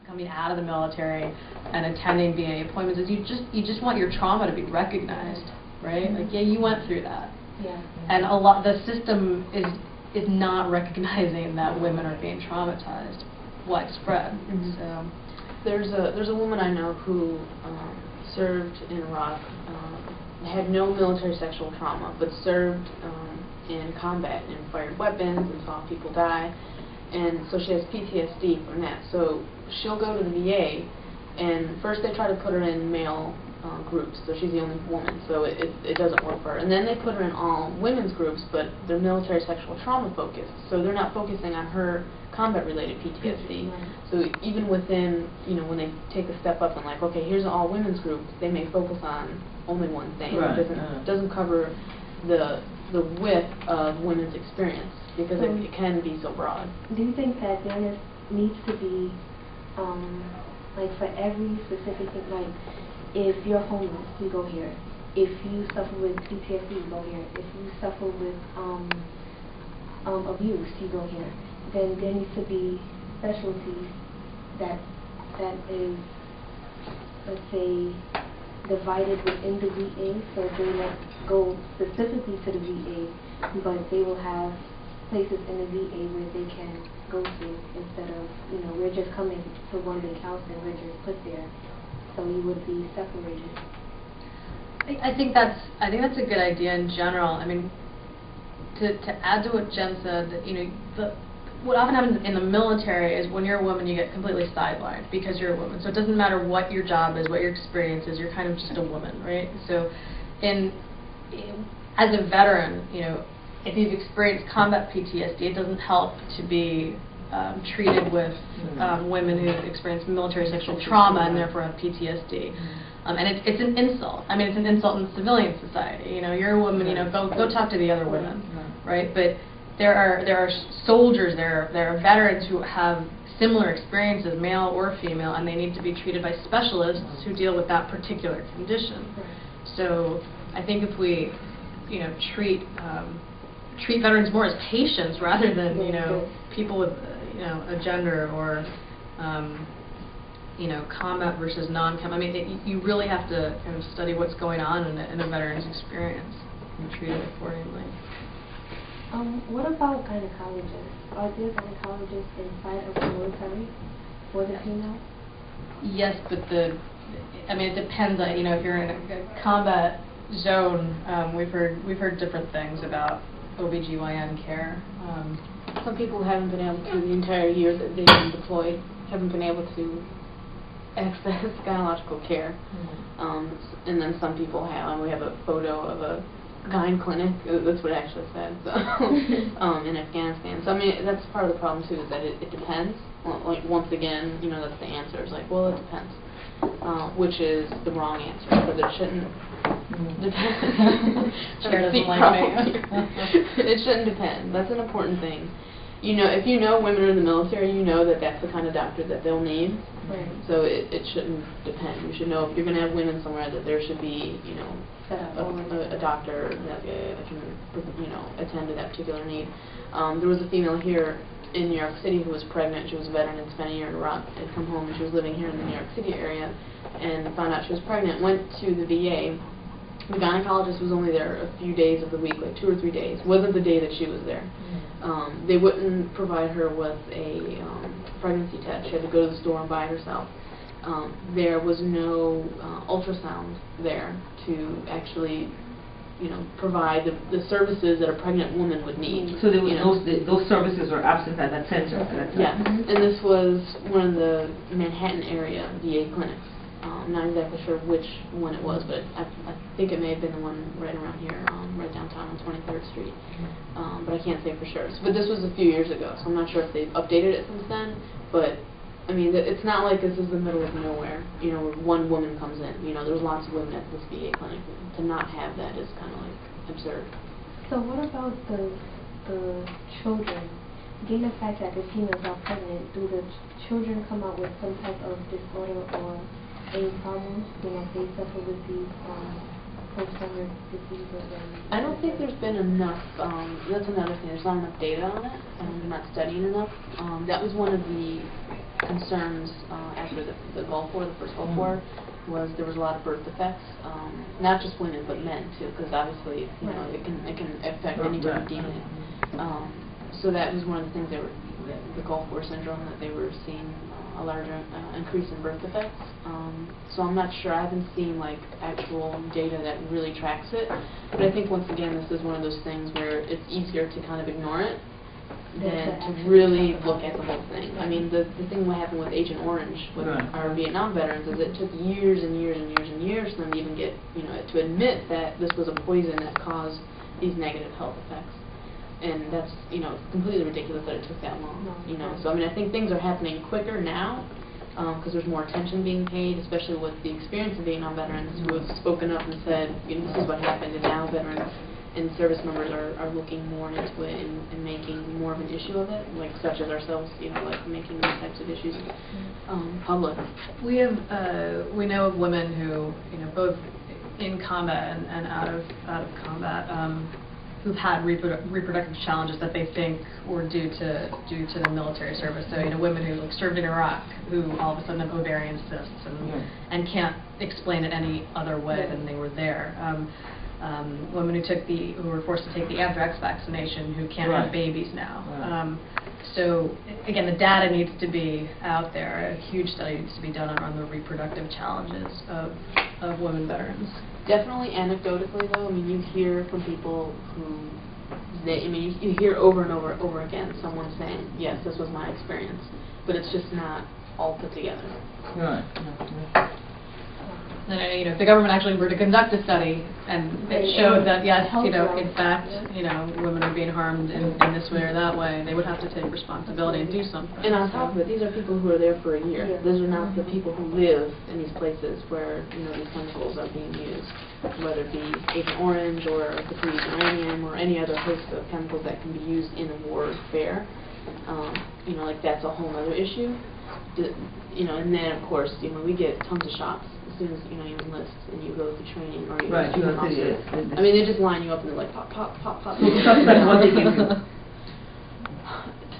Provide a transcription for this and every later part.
coming out of the military and attending VA appointments is you just want your trauma to be recognized, right? Like, yeah, you went through that. Yeah. And the system is not recognizing that women are being traumatized widespread. So there's a woman I know who served in Iraq, had no military sexual trauma, but served in combat and fired weapons and saw people die. And so she has PTSD from that. So she'll go to the VA, and first they try to put her in male groups, so she's the only woman, so it doesn't work for her. And then they put her in all women's groups, but they're military sexual trauma focused, so they're not focusing on her combat-related PTSD. So even within, when they take a step up and like, okay, here's an all women's group, they may focus on only one thing. Right. It doesn't cover the width of women's experience, because it can be so broad. Do you think that there needs to be, like for every specific thing, like if you're homeless, you go here. If you suffer with PTSD, you go here. If you suffer with abuse, you go here. Then there needs to be specialties that is, let's say, divided within the VA, so they don't go specifically to the VA, but they will have places in the VA where they can go to, instead of, we're just coming to one big house and we're just put there, so you would be separated. I think that's a good idea in general. I mean, to add to what Jen said, what often happens in the military is when you're a woman, you get completely sidelined because you're a woman. So it doesn't matter what your job is, what your experience is, you're kind of just a woman, right? So as a veteran, if you've experienced combat PTSD, it doesn't help to be treated with women who experience military sexual trauma and therefore have PTSD. And it's an insult. I mean, it's an insult in civilian society. You're a woman, go talk to the other women, right? But there are soldiers, there are veterans who have similar experiences, male or female, and they need to be treated by specialists who deal with that particular condition. So I think if we, treat veterans more as patients rather than people with a gender or combat versus non-combat. I mean, you really have to kind of study what's going on in a veteran's experience and treat it accordingly. What about gynecologists? Are there gynecologists inside of the military for the female? Yes, but it depends on, if you're in a combat zone, we've heard different things about OBGYN care. Some people haven't been able to, the entire year that they've been deployed, haven't been able to access gynecological care. And then some people have, and we have a photo of a gyne clinic, that's what it actually said, so, in Afghanistan. So, I mean, that's part of the problem, too, is that it depends. Like, once again, that's the answer. It's like, well, it depends, which is the wrong answer, because it shouldn't depend. Chair doesn't like me. It shouldn't depend. That's an important thing. If you know women are in the military, you know that that's the kind of doctor that they'll need. Right. So it shouldn't depend. You should know if you're going to have women somewhere that there should be, a doctor that can, attend to that particular need. There was a female here in New York City who was pregnant. She was a veteran and spent a year in Iraq. Had come home and she was living here in the New York City area and found out she was pregnant. Went to the VA. The gynecologist was only there a few days of the week, like 2 or 3 days. Wasn't the day that she was there. They wouldn't provide her with a pregnancy test. She had to go to the store and buy it herself. There was no ultrasound there to actually, provide the services that a pregnant woman would need. So there was those services were absent at that center at that time. Yes, and this was one of the Manhattan area VA clinics. I'm not exactly sure which one it was, but I think it may have been the one right around here, right downtown on 23rd Street. But I can't say for sure. But this was a few years ago, so I'm not sure if they've updated it since then. But I mean, it's not like this is the middle of nowhere, where one woman comes in. There's lots of women at this VA clinic. To not have that is kind of like absurd. So what about the children? Given the fact that the females are pregnant, do the children come out with some type of disorder or any problems, if they suffer with these post-traumatic diseases? I don't think there's been enough, that's another thing, there's not enough data on it, and we're not studying enough. That was one of the concerns after the Gulf War, the first Gulf War, was there was a lot of birth defects, not just women but men too, because obviously it can affect any type of DNA. So that was one of the things the Gulf War syndrome, that they were seeing a larger increase in birth defects. So I'm not sure. I haven't seen like actual data that really tracks it. But I think once again this is one of those things where it's easier to kind of ignore it than to really look at the whole thing. I mean, the thing what happened with Agent Orange with our Vietnam veterans is it took years and years and years and years for them to even get, to admit that this was a poison that caused these negative health effects. And that's, completely ridiculous that it took that long, So, I mean, I think things are happening quicker now because there's more attention being paid, especially with the experience of Vietnam veterans who have spoken up and said, this is what happened, and now veterans and service members are looking more into it and making more of an issue of it, like such as ourselves, like making these types of issues public. We know of women who, both in combat and out of combat, who've had reproductive challenges that they think were due to the military service. So, women who served in Iraq, who all of a sudden have ovarian cysts and can't explain it any other way than they were there. Women who were forced to take the anthrax vaccination, who can't have babies now. So again, the data needs to be out there. A huge study needs to be done on the reproductive challenges of women veterans. Definitely anecdotally, though, I mean, you hear from people who, you hear over and over again someone saying, yes, this was my experience, but it's just not all put together. And if the government actually were to conduct a study and it showed that yes, in fact, women are being harmed in this way or that way, they would have to take responsibility and do something. And on top of it, these are people who are there for a year. Those are not the people who live in these places where these chemicals are being used, whether it be Agent Orange or depleted uranium or any other host of chemicals that can be used in warfare. Like that's a whole other issue. And then of course, we get tons of shots. As soon as you enlist and you go through training or you go to officer. I mean, they just line you up and they're like pop, pop, pop, pop. To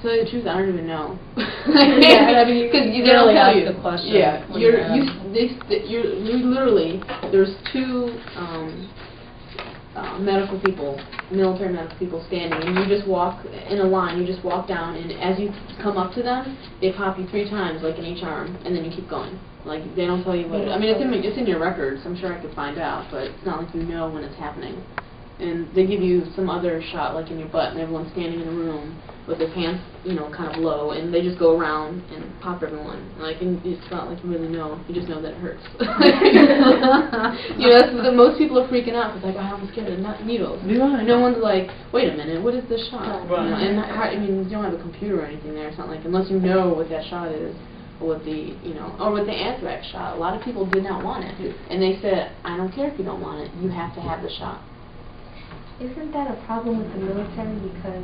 tell you the truth, I don't even know. Because they don't tell you. The question. Yeah, you literally there's two military medical people standing, and you just walk in a line. You just walk down, and as you come up to them, they pop you 3 times, like in each arm, and then you keep going. Like they don't tell you what. I mean, it's in your records. I'm sure I could find out, but it's not like you know when it's happening. And they give you some other shot, like in your butt, and everyone's standing in a room with their pants, kind of low, and they just go around and pop everyone. Like, and it's not like you really know. You just know that it hurts. That's most people are freaking out. It's like, I'm scared of needles. No one's like, wait a minute, what is this shot? And I mean, you don't have a computer or anything there. It's not like unless you know what that shot is. With the, or with the anthrax shot, a lot of people did not want it, and they said, I don't care if you don't want it, you have to have the shot. Isn't that a problem with the military, because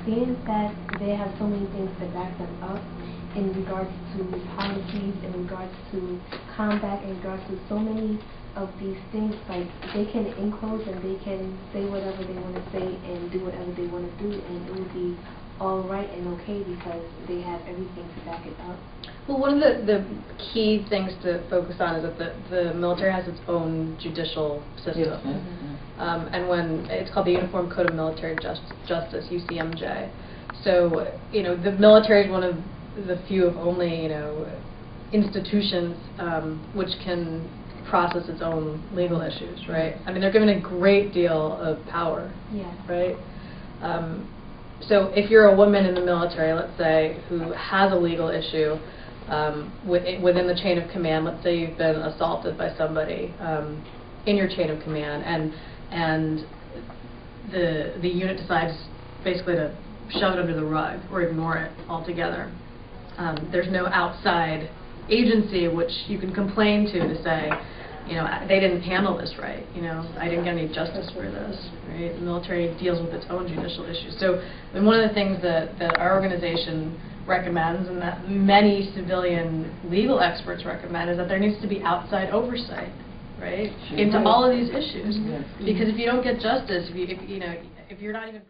being that they have so many things to back them up in regards to policies, in regards to combat, in regards to so many of these things, like they can enclose and they can say whatever they want to say and do whatever they want to do, and it will be all right and okay because they have everything to back it up. Well, one of the key things to focus on is that the military has its own judicial system. And when it's called the Uniform Code of Military Justice, UCMJ. So, the military is one of the few of only, institutions which can process its own legal issues, right? I mean, they're given a great deal of power, right? So if you're a woman in the military, let's say, who has a legal issue within the chain of command, let's say you've been assaulted by somebody in your chain of command, and the unit decides basically to shove it under the rug or ignore it altogether. There's no outside agency which you can complain to say, they didn't handle this right, I didn't get any justice for this, right? The military deals with its own judicial issues. So, I mean, one of the things that our organization recommends, and that many civilian legal experts recommend, is that there needs to be outside oversight, right, into all of these issues. Because if you don't get justice, if you're not even